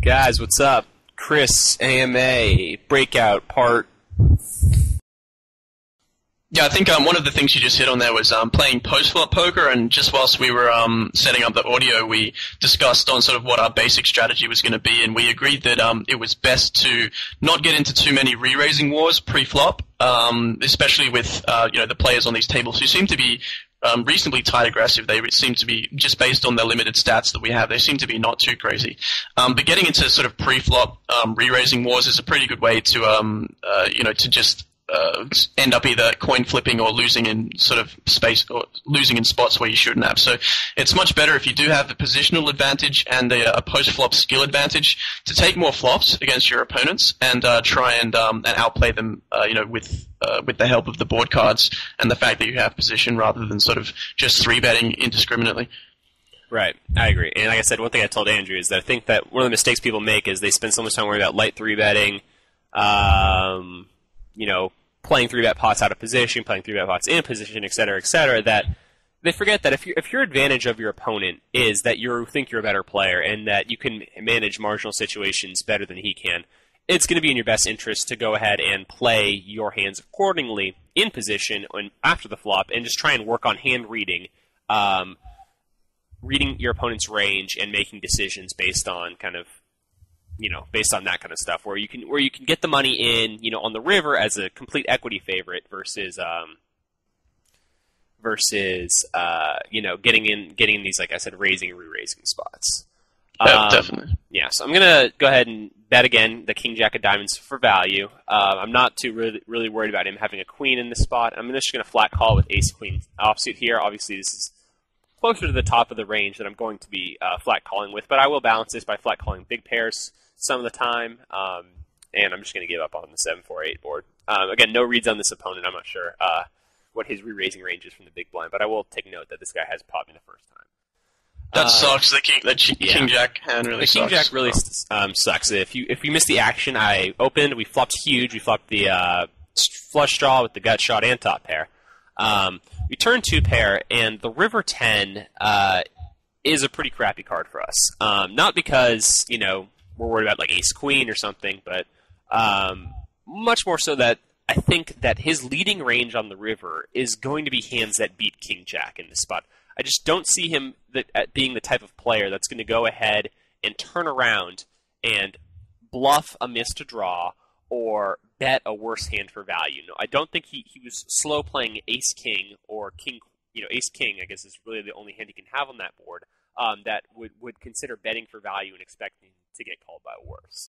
Guys, what's up? Chris, AMA, Breakout, Part... Yeah, I think one of the things you just hit on there was playing post-flop poker, and just whilst we were setting up the audio, we discussed on sort of what our basic strategy was going to be, and we agreed that it was best to not get into too many re-raising wars pre-flop, especially with the players on these tables who seem to be reasonably tight aggressive. They seem to be, just based on the limited stats that we have, they seem to be not too crazy. But getting into sort of pre-flop re-raising wars is a pretty good way to to just end up either coin flipping or losing in sort of space, or losing in spots where you shouldn't have. So it's much better if you do have the positional advantage and a post-flop skill advantage to take more flops against your opponents and try and outplay them, with the help of the board cards and the fact that you have position rather than sort of just 3-betting indiscriminately. Right, I agree. And like I said, one thing I told Andrew is that I think that one of the mistakes people make is they spend so much time worrying about light 3-betting, playing 3-bet pots out of position, playing 3-bet pots in position, et cetera, that they forget that if your advantage of your opponent is that you think you're a better player and that you can manage marginal situations better than he can, it's going to be in your best interest to go ahead and play your hands accordingly in position and after the flop and just try and work on hand reading, reading your opponent's range and making decisions based on based on that kind of stuff, where you can get the money in, on the river as a complete equity favorite versus getting in these, like I said, raising and re-raising spots. Definitely. Yeah, so I'm gonna go ahead and bet again the King Jack of Diamonds for value. I'm not too really worried about him having a queen in this spot. I'm just gonna flat call with Ace Queen offsuit here. Obviously, this is closer to the top of the range that I'm going to be flat calling with, but I will balance this by flat calling big pairs some of the time, and I'm just going to give up on the 7-4-8 board. Again, no reads on this opponent. I'm not sure what his re-raising range is from the big blind, but I will take note that this guy has popped me the first time. That sucks. The King Jack hand really sucks. The King Jack really sucks. If you missed the action, I opened. We flopped huge. We flopped the flush draw with the gut shot and top pair. We turned 2 pair, and the river 10 is a pretty crappy card for us. Not because we're worried about like Ace Queen or something, but much more so that I think that his leading range on the river is going to be hands that beat King Jack in this spot. I just don't see him being the type of player that's going to go ahead and turn around and bluff a miss to draw or bet a worse hand for value. No, I don't think he was slow playing Ace King or King. Ace King, I guess, is really the only hand he can have on that board that would consider betting for value and expecting to get called by a worse.